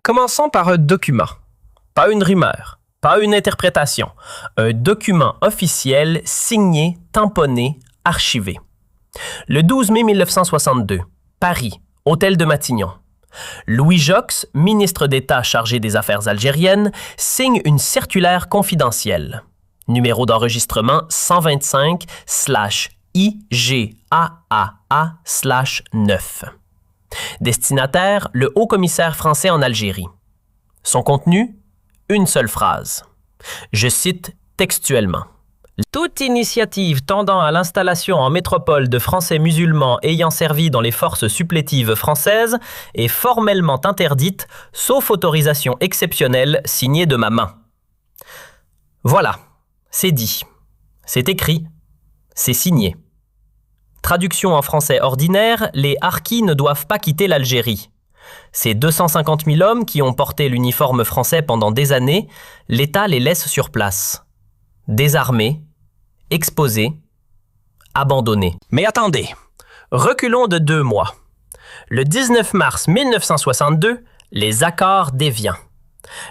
Commençons par un document. Pas une rumeur, pas une interprétation. Un document officiel signé, tamponné, archivé. Le 12 mai 1962, Paris, Hôtel de Matignon. Louis Joxe, ministre d'État chargé des Affaires algériennes, signe une circulaire confidentielle. Numéro d'enregistrement 125/IGAAA/9. Destinataire, le haut-commissaire français en Algérie. Son contenu, une seule phrase. Je cite textuellement. Toute initiative tendant à l'installation en métropole de Français musulmans ayant servi dans les forces supplétives françaises est formellement interdite, sauf autorisation exceptionnelle signée de ma main. Voilà, c'est dit, c'est écrit, c'est signé. Traduction en français ordinaire, les harkis ne doivent pas quitter l'Algérie. Ces 250 000 hommes qui ont porté l'uniforme français pendant des années, l'État les laisse sur place. Désarmés, exposés, abandonnés. Mais attendez, reculons de 2 mois. Le 19 mars 1962, les accords d'Évian.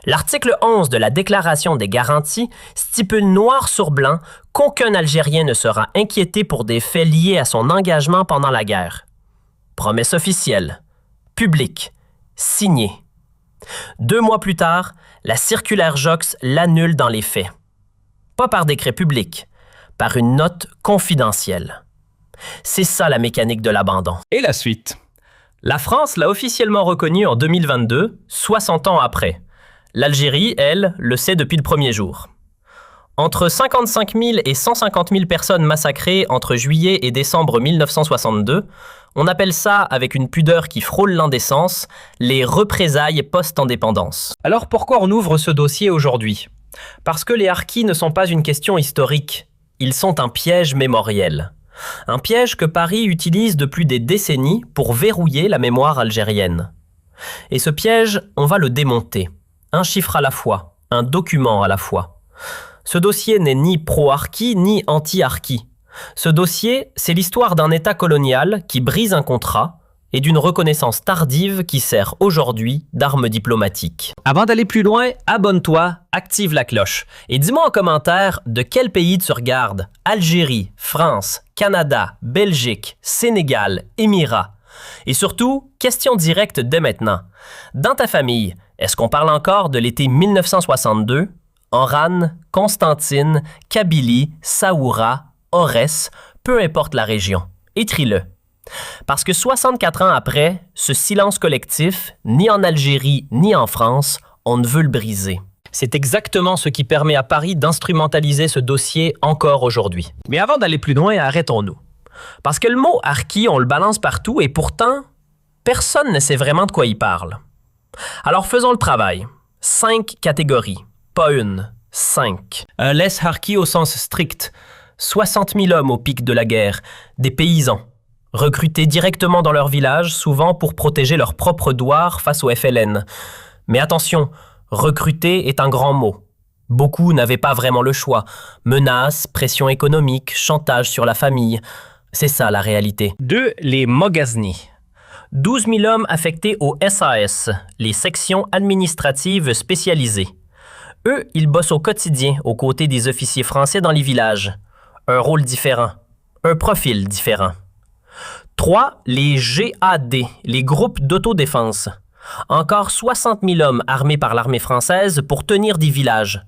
L'article 11 de la Déclaration des garanties stipule noir sur blanc qu'aucun Algérien ne sera inquiété pour des faits liés à son engagement pendant la guerre. Promesse officielle, publique, signée. 2 mois plus tard, la circulaire Joxe l'annule dans les faits. Pas par décret public, par une note confidentielle. C'est ça la mécanique de l'abandon. Et la suite? La France l'a officiellement reconnu en 2022, 60 ans après. L'Algérie, elle, le sait depuis le premier jour. Entre 55 000 et 150 000 personnes massacrées entre juillet et décembre 1962, on appelle ça, avec une pudeur qui frôle l'indécence, les représailles post-indépendance. Alors pourquoi on ouvre ce dossier aujourd'hui? Parce que les harkis ne sont pas une question historique, ils sont un piège mémoriel. Un piège que Paris utilise depuis des décennies pour verrouiller la mémoire algérienne. Et ce piège, on va le démonter. Un chiffre à la fois, un document à la fois. Ce dossier n'est ni pro-harki ni anti-harki. Ce dossier, c'est l'histoire d'un État colonial qui brise un contrat et d'une reconnaissance tardive qui sert aujourd'hui d'arme diplomatique. Avant d'aller plus loin, abonne-toi, active la cloche et dis-moi en commentaire de quel pays tu regardes. Algérie, France, Canada, Belgique, Sénégal, Émirats. Et surtout, question directe dès maintenant. Dans ta famille, est-ce qu'on parle encore de l'été 1962? Oran, Constantine, Kabylie, Saoura, Aurès, peu importe la région. Écris-le. Parce que 64 ans après, ce silence collectif, ni en Algérie ni en France, on ne veut le briser. C'est exactement ce qui permet à Paris d'instrumentaliser ce dossier encore aujourd'hui. Mais avant d'aller plus loin, arrêtons-nous. Parce que le mot « harki », on le balance partout et pourtant, personne ne sait vraiment de quoi il parle. Alors faisons le travail. 5 catégories. Pas une, 5. Un less harki au sens strict. 60 000 hommes au pic de la guerre. Des paysans. Recrutés directement dans leur village, souvent pour protéger leur propre douar face au FLN. Mais attention, recruter est un grand mot. Beaucoup n'avaient pas vraiment le choix. Menaces, pression économique, chantage sur la famille. C'est ça la réalité. 2. Les Moghaznis. 12 000 hommes affectés au SAS, les sections administratives spécialisées. Eux, ils bossent au quotidien aux côtés des officiers français dans les villages. Un rôle différent, un profil différent. 3. Les GAD, les groupes d'autodéfense. Encore 60 000 hommes armés par l'armée française pour tenir des villages.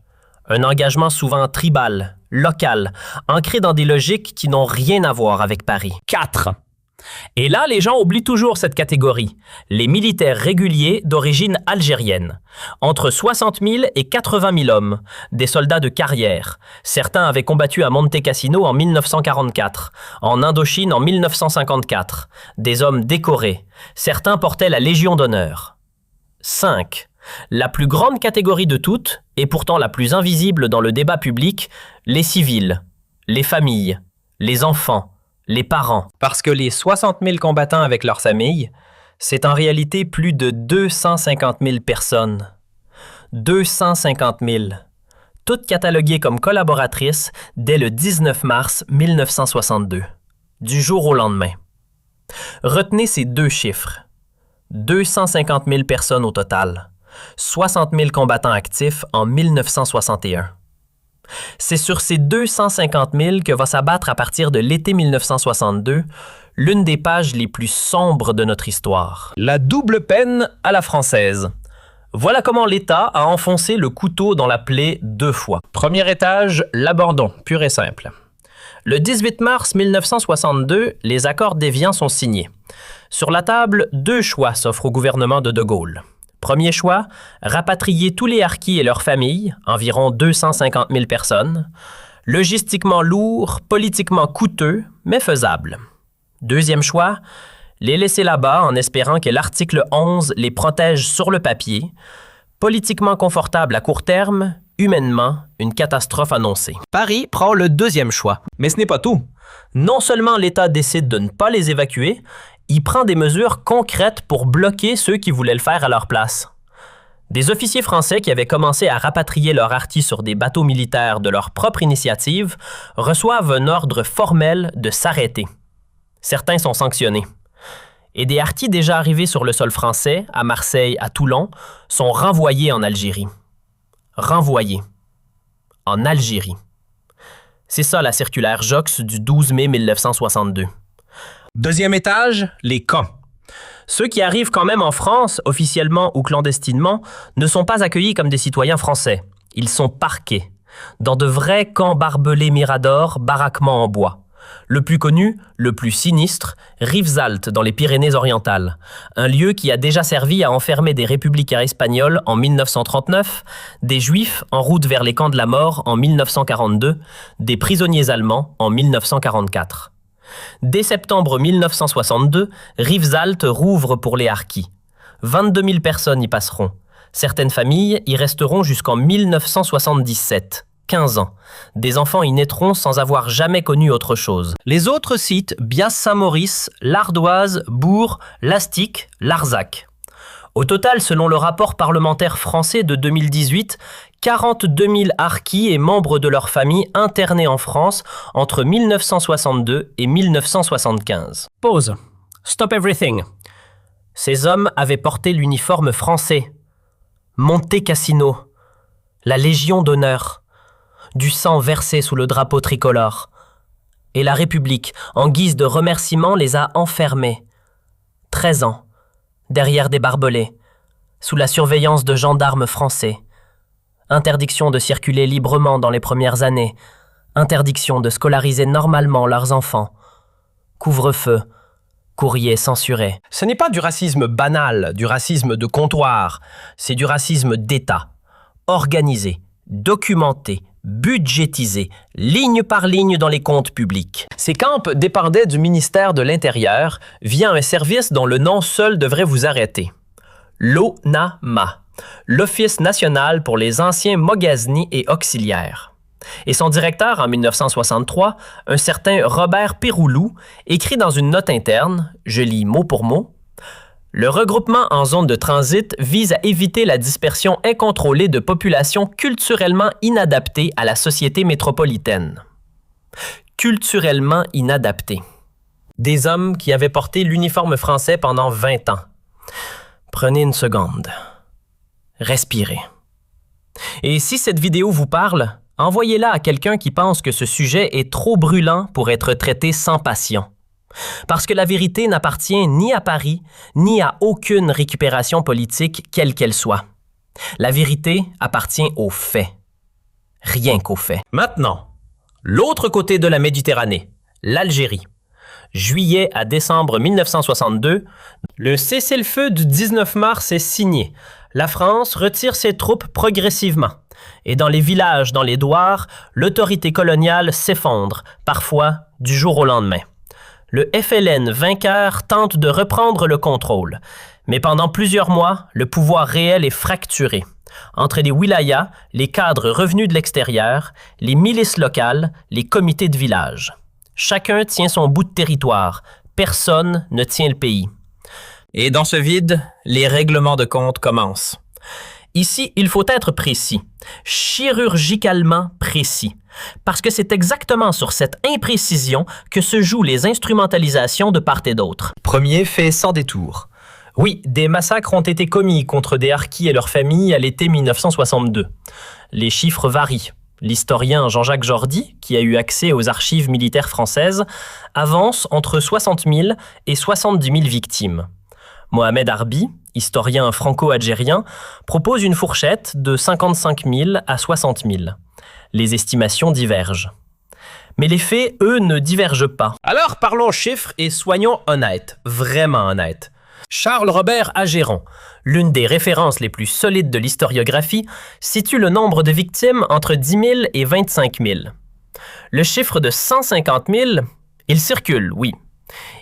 Un engagement souvent tribal, local, ancré dans des logiques qui n'ont rien à voir avec Paris. 4. Et là, les gens oublient toujours cette catégorie. Les militaires réguliers d'origine algérienne. Entre 60 000 et 80 000 hommes. Des soldats de carrière. Certains avaient combattu à Monte Cassino en 1944. En Indochine en 1954. Des hommes décorés. Certains portaient la Légion d'honneur. 5. La plus grande catégorie de toutes, et pourtant la plus invisible dans le débat public, les civils, les familles, les enfants, les parents. Parce que les 60 000 combattants avec leurs familles, c'est en réalité plus de 250 000 personnes. 250 000. Toutes cataloguées comme collaboratrices dès le 19 mars 1962, du jour au lendemain. Retenez ces 2 chiffres. 250 000 personnes au total. 60 000 combattants actifs en 1961. C'est sur ces 250 000 que va s'abattre à partir de l'été 1962 l'une des pages les plus sombres de notre histoire. La double peine à la française. Voilà comment l'État a enfoncé le couteau dans la plaie 2 fois. Premier étage, l'abandon, pur et simple. Le 18 mars 1962, les accords d'Évian sont signés. Sur la table, 2 choix s'offrent au gouvernement de Gaulle. Premier choix, rapatrier tous les harkis et leurs familles, environ 250 000 personnes. Logistiquement lourd, politiquement coûteux, mais faisable. Deuxième choix, les laisser là-bas en espérant que l'article 11 les protège sur le papier. Politiquement confortable à court terme, humainement, une catastrophe annoncée. Paris prend le deuxième choix. Mais ce n'est pas tout. Non seulement l'État décide de ne pas les évacuer, il prend des mesures concrètes pour bloquer ceux qui voulaient le faire à leur place. Des officiers français qui avaient commencé à rapatrier leurs harkis sur des bateaux militaires de leur propre initiative reçoivent un ordre formel de s'arrêter. Certains sont sanctionnés. Et des harkis déjà arrivés sur le sol français, à Marseille, à Toulon, sont renvoyés en Algérie. Renvoyés. En Algérie. C'est ça la circulaire Joxe du 12 mai 1962. Deuxième étage, les camps. Ceux qui arrivent quand même en France, officiellement ou clandestinement, ne sont pas accueillis comme des citoyens français. Ils sont parqués, dans de vrais camps barbelés miradors, baraquements en bois. Le plus connu, le plus sinistre, Rivesaltes dans les Pyrénées-Orientales, un lieu qui a déjà servi à enfermer des républicains espagnols en 1939, des Juifs en route vers les camps de la mort en 1942, des prisonniers allemands en 1944. Dès septembre 1962, Rivesaltes rouvre pour les harkis. 22 000 personnes y passeront. Certaines familles y resteront jusqu'en 1977. 15 ans. Des enfants y naîtront sans avoir jamais connu autre chose. Les autres citent Bias-Saint-Maurice, l'Ardoise, Bourg, Lastic, Larzac. Au total, selon le rapport parlementaire français de 2018, 42 000 harkis et membres de leur famille internés en France entre 1962 et 1975. Pause. Stop everything. Ces hommes avaient porté l'uniforme français. Monte Cassino. La Légion d'honneur. Du sang versé sous le drapeau tricolore. Et la République, en guise de remerciement, les a enfermés. 13 ans, derrière des barbelés, sous la surveillance de gendarmes français. Interdiction de circuler librement dans les premières années. Interdiction de scolariser normalement leurs enfants. Couvre-feu. Courrier censuré. Ce n'est pas du racisme banal, du racisme de comptoir. C'est du racisme d'État. Organisé, documenté, budgétisé, ligne par ligne dans les comptes publics. Ces camps dépendaient du ministère de l'Intérieur via un service dont le nom seul devrait vous arrêter. L'ONAMA, l'Office national pour les anciens moghaznis et auxiliaires. Et son directeur, en 1963, un certain Robert Péroulou, écrit dans une note interne, je lis mot pour mot, « Le regroupement en zone de transit vise à éviter la dispersion incontrôlée de populations culturellement inadaptées à la société métropolitaine. » Culturellement inadaptées. Des hommes qui avaient porté l'uniforme français pendant 20 ans. Prenez une seconde. Respirez. Et si cette vidéo vous parle, envoyez-la à quelqu'un qui pense que ce sujet est trop brûlant pour être traité sans passion. Parce que la vérité n'appartient ni à Paris, ni à aucune récupération politique, quelle qu'elle soit. La vérité appartient aux faits. Rien qu'aux faits. Maintenant, l'autre côté de la Méditerranée, l'Algérie. Juillet à décembre 1962, le cessez-le-feu du 19 mars est signé. La France retire ses troupes progressivement. Et dans les villages, dans les douars, l'autorité coloniale s'effondre, parfois du jour au lendemain. Le FLN vainqueur tente de reprendre le contrôle. Mais pendant plusieurs mois, le pouvoir réel est fracturé. Entre les wilayas, les cadres revenus de l'extérieur, les milices locales, les comités de village. Chacun tient son bout de territoire. Personne ne tient le pays. Et dans ce vide, les règlements de compte commencent. Ici, il faut être précis, chirurgicalement précis, parce que c'est exactement sur cette imprécision que se jouent les instrumentalisations de part et d'autre. Premier fait sans détour. Oui, des massacres ont été commis contre des harkis et leurs familles à l'été 1962. Les chiffres varient. L'historien Jean-Jacques Jordi, qui a eu accès aux archives militaires françaises, avance entre 60 000 et 70 000 victimes. Mohamed Arbi, historien franco-algérien, propose une fourchette de 55 000 à 60 000. Les estimations divergent. Mais les faits, eux, ne divergent pas. Alors parlons chiffres et soyons honnêtes, vraiment honnêtes. Charles-Robert Agéron, l'une des références les plus solides de l'historiographie, situe le nombre de victimes entre 10 000 et 25 000. Le chiffre de 150 000, il circule, oui.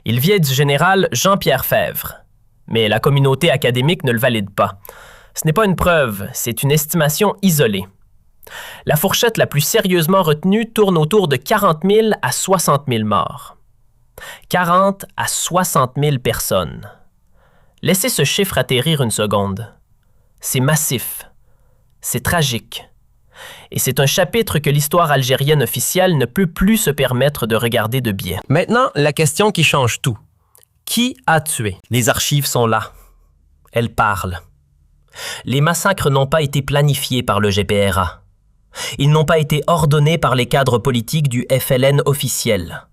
Il vient du général Jean-Pierre Fèvre. Mais la communauté académique ne le valide pas. Ce n'est pas une preuve, c'est une estimation isolée. La fourchette la plus sérieusement retenue tourne autour de 40 000 à 60 000 morts. 40 à 60 000 personnes. Laissez ce chiffre atterrir une seconde. C'est massif. C'est tragique. Et c'est un chapitre que l'histoire algérienne officielle ne peut plus se permettre de regarder de biais. Maintenant, la question qui change tout. Qui a tué? Les archives sont là. Elles parlent. Les massacres n'ont pas été planifiés par le GPRA. Ils n'ont pas été ordonnés par les cadres politiques du FLN officiel.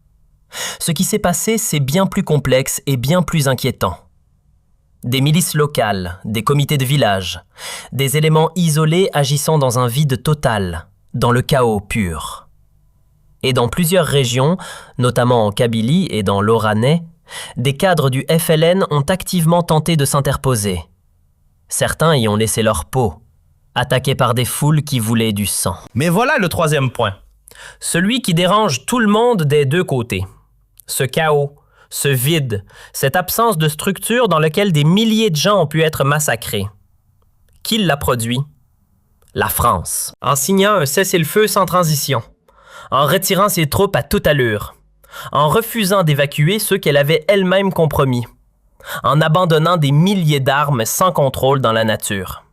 Ce qui s'est passé, c'est bien plus complexe et bien plus inquiétant. Des milices locales, des comités de village, des éléments isolés agissant dans un vide total, dans le chaos pur. Et dans plusieurs régions, notamment en Kabylie et dans l'Oranais, des cadres du FLN ont activement tenté de s'interposer. Certains y ont laissé leur peau, attaqués par des foules qui voulaient du sang. Mais voilà le troisième point. Celui qui dérange tout le monde des deux côtés. Ce chaos, ce vide, cette absence de structure dans lequel des milliers de gens ont pu être massacrés. Qui l'a produit? La France. En signant un cessez-le-feu sans transition, en retirant ses troupes à toute allure, en refusant d'évacuer ceux qu'elle avait elle-même compromis, en abandonnant des milliers d'armes sans contrôle dans la nature.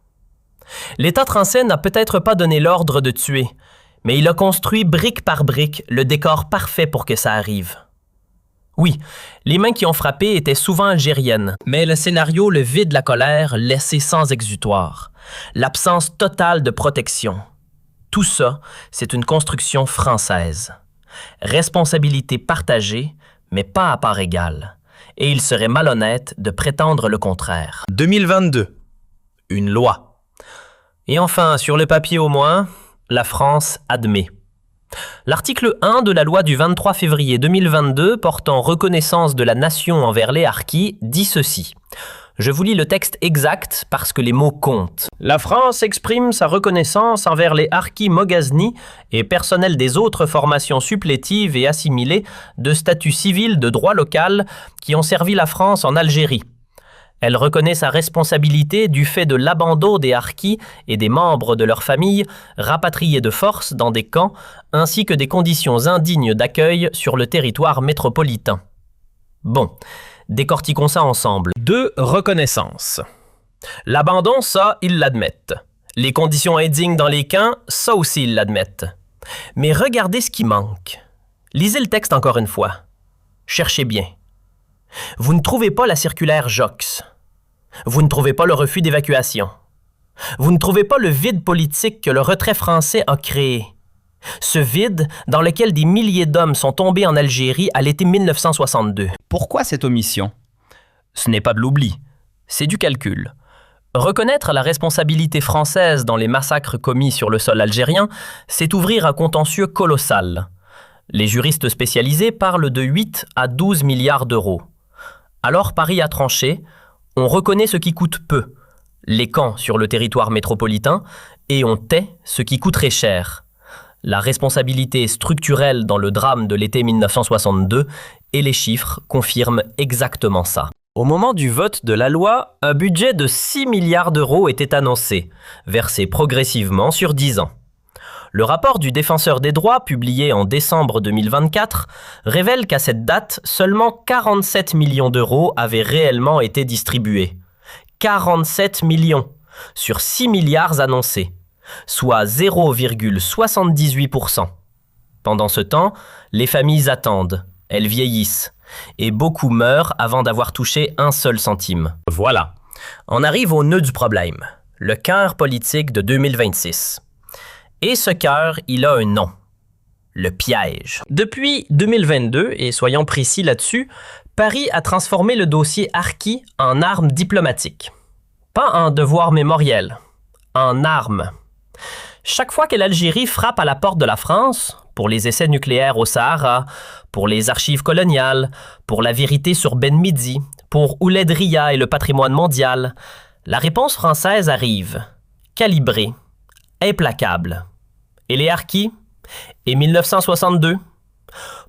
L'État français n'a peut-être pas donné l'ordre de tuer, mais il a construit brique par brique le décor parfait pour que ça arrive. Oui, les mains qui ont frappé étaient souvent algériennes, mais le scénario le vide la colère laissée sans exutoire, l'absence totale de protection. Tout ça, c'est une construction française. Responsabilité partagée, mais pas à part égale. Et il serait malhonnête de prétendre le contraire. 2022. Une loi. Et enfin, sur le papier au moins, la France admet. L'article 1 de la loi du 23 février 2022 portant reconnaissance de la nation envers les harkis dit ceci. Je vous lis le texte exact parce que les mots comptent. La France exprime sa reconnaissance envers les harkis moghaznis et personnels des autres formations supplétives et assimilées de statut civil de droit local qui ont servi la France en Algérie. Elle reconnaît sa responsabilité du fait de l'abandon des harkis et des membres de leur famille rapatriés de force dans des camps, ainsi que des conditions indignes d'accueil sur le territoire métropolitain. Bon, décortiquons ça ensemble. 2. Reconnaissance. L'abandon, ça, ils l'admettent. Les conditions indignes dans les camps, ça aussi, ils l'admettent. Mais regardez ce qui manque. Lisez le texte encore une fois. Cherchez bien. Vous ne trouvez pas la circulaire Jox. Vous ne trouvez pas le refus d'évacuation. Vous ne trouvez pas le vide politique que le retrait français a créé. Ce vide dans lequel des milliers d'hommes sont tombés en Algérie à l'été 1962. Pourquoi cette omission? Ce n'est pas de l'oubli, c'est du calcul. Reconnaître la responsabilité française dans les massacres commis sur le sol algérien, c'est ouvrir un contentieux colossal. Les juristes spécialisés parlent de 8 à 12 milliards d'euros. Alors Paris a tranché, on reconnaît ce qui coûte peu, les camps sur le territoire métropolitain, et on tait ce qui coûterait cher. La responsabilité structurelle dans le drame de l'été 1962 et les chiffres confirment exactement ça. Au moment du vote de la loi, un budget de 6 milliards d'euros était annoncé, versé progressivement sur 10 ans. Le rapport du Défenseur des droits, publié en décembre 2024, révèle qu'à cette date, seulement 47 millions d'euros avaient réellement été distribués. 47 millions sur 6 milliards annoncés, soit 0,78%. Pendant ce temps, les familles attendent, elles vieillissent. Et beaucoup meurent avant d'avoir touché un seul centime. Voilà. On arrive au nœud du problème, le cœur politique de 2026. Et ce cœur, il a un nom. Le piège. Depuis 2022, et soyons précis là-dessus, Paris a transformé le dossier Harkey en arme diplomatique. Pas en devoir mémoriel, en arme. Chaque fois que l'Algérie frappe à la porte de la France, pour les essais nucléaires au Sahara, pour les archives coloniales, pour la vérité sur Ben Midi, pour Ouled Ria et le patrimoine mondial, la réponse française arrive, calibrée, implacable. Et les Harkey? Et 1962?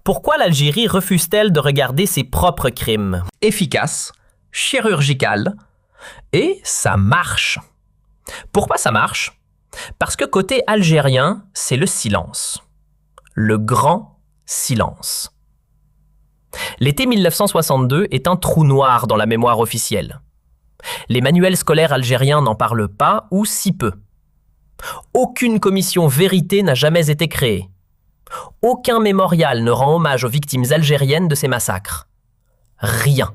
Pourquoi l'Algérie refuse-t-elle de regarder ses propres crimes? Efficace, chirurgical, et ça marche. Pourquoi ça marche? Parce que côté algérien, c'est le silence. Le grand silence. L'été 1962 est un trou noir dans la mémoire officielle. Les manuels scolaires algériens n'en parlent pas ou si peu. Aucune commission vérité n'a jamais été créée. Aucun mémorial ne rend hommage aux victimes algériennes de ces massacres. Rien.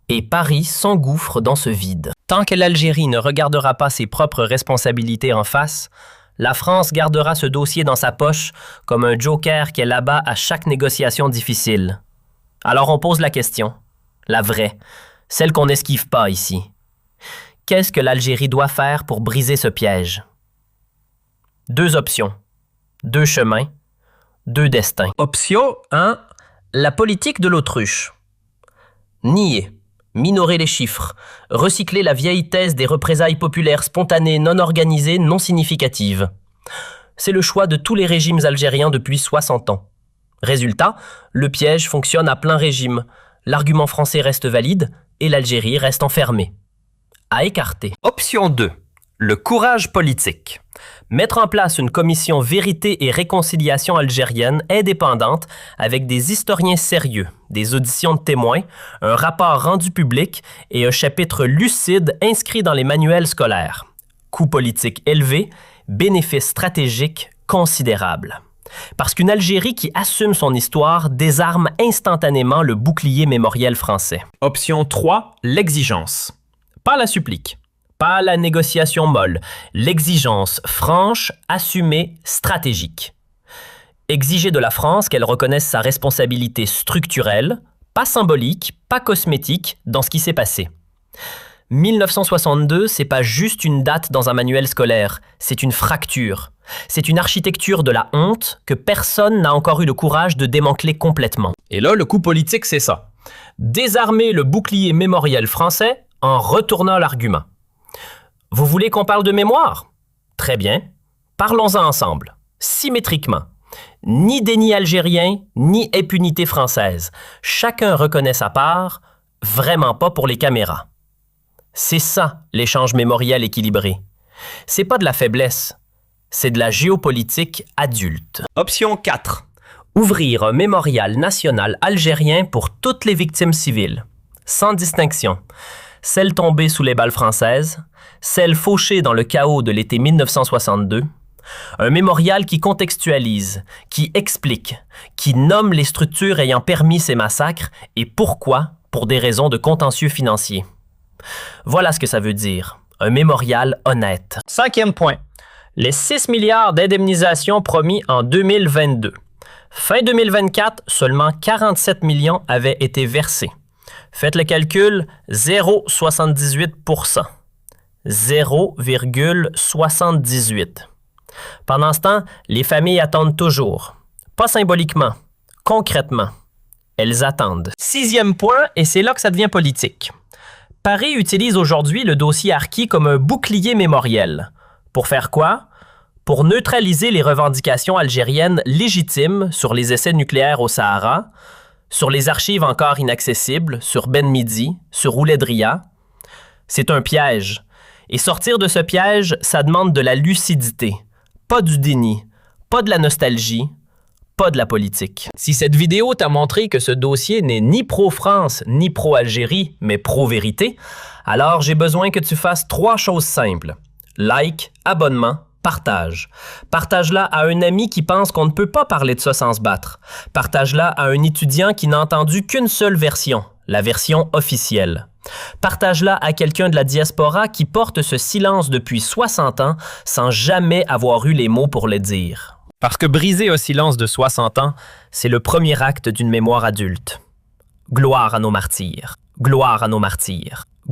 Et Paris s'engouffre dans ce vide. Tant que l'Algérie ne regardera pas ses propres responsabilités en face, la France gardera ce dossier dans sa poche comme un joker qu'elle abat à chaque négociation difficile. Alors on pose la question, la vraie, celle qu'on n'esquive pas ici. Qu'est-ce que l'Algérie doit faire pour briser ce piège? 2 options, 2 chemins, 2 destins. Option 1, la politique de l'autruche. Nier, minorer les chiffres, recycler la vieille thèse des représailles populaires spontanées, non organisées, non significatives. C'est le choix de tous les régimes algériens depuis 60 ans. Résultat, le piège fonctionne à plein régime. L'argument français reste valide et l'Algérie reste enfermée. À écarter. Option 2. Le courage politique. Mettre en place une commission vérité et réconciliation algérienne indépendante avec des historiens sérieux, des auditions de témoins, un rapport rendu public et un chapitre lucide inscrit dans les manuels scolaires. Coût politique élevé, bénéfice stratégique considérable. Parce qu'une Algérie qui assume son histoire désarme instantanément le bouclier mémoriel français. Option 3, l'exigence. Pas la supplique. Pas la négociation molle, l'exigence franche, assumée, stratégique. Exiger de la France qu'elle reconnaisse sa responsabilité structurelle, pas symbolique, pas cosmétique, dans ce qui s'est passé. 1962, c'est pas juste une date dans un manuel scolaire, c'est une fracture. C'est une architecture de la honte que personne n'a encore eu le courage de démanteler complètement. Et là, le coup politique, c'est ça. Désarmer le bouclier mémoriel français en retournant l'argument. Vous voulez qu'on parle de mémoire? Très bien. Parlons-en ensemble, symétriquement. Ni déni algérien, ni impunité française. Chacun reconnaît sa part, vraiment pas pour les caméras. C'est ça, l'échange mémoriel équilibré. C'est pas de la faiblesse, c'est de la géopolitique adulte. Option 4. Ouvrir un mémorial national algérien pour toutes les victimes civiles, sans distinction. Celles tombées sous les balles françaises, celles fauchées dans le chaos de l'été 1962, un mémorial qui contextualise, qui explique, qui nomme les structures ayant permis ces massacres et pourquoi, pour des raisons de contentieux financiers. Voilà ce que ça veut dire, un mémorial honnête. 5e point, les 6 milliards d'indemnisation promis en 2022. Fin 2024, seulement 47 millions avaient été versés. Faites le calcul, 0,78%. 0,78. Pendant ce temps, les familles attendent toujours. Pas symboliquement, concrètement. Elles attendent. 6e point, et c'est là que ça devient politique. Paris utilise aujourd'hui le dossier Harkey comme un bouclier mémoriel. Pour faire quoi? Pour neutraliser les revendications algériennes légitimes sur les essais nucléaires au Sahara, sur les archives encore inaccessibles, sur Ben Midi, sur Ouled Ria. C'est un piège. Et sortir de ce piège, ça demande de la lucidité. Pas du déni, pas de la nostalgie, pas de la politique. Si cette vidéo t'a montré que ce dossier n'est ni pro-France, ni pro-Algérie, mais pro-vérité, alors j'ai besoin que tu fasses 3 choses simples. Like, abonnement partage. Partage-la à un ami qui pense qu'on ne peut pas parler de ça sans se battre. Partage-la à un étudiant qui n'a entendu qu'une seule version, la version officielle. Partage-la à quelqu'un de la diaspora qui porte ce silence depuis 60 ans sans jamais avoir eu les mots pour le dire. Parce que briser un silence de 60 ans, c'est le premier acte d'une mémoire adulte. Gloire à nos martyrs. Gloire à nos martyrs.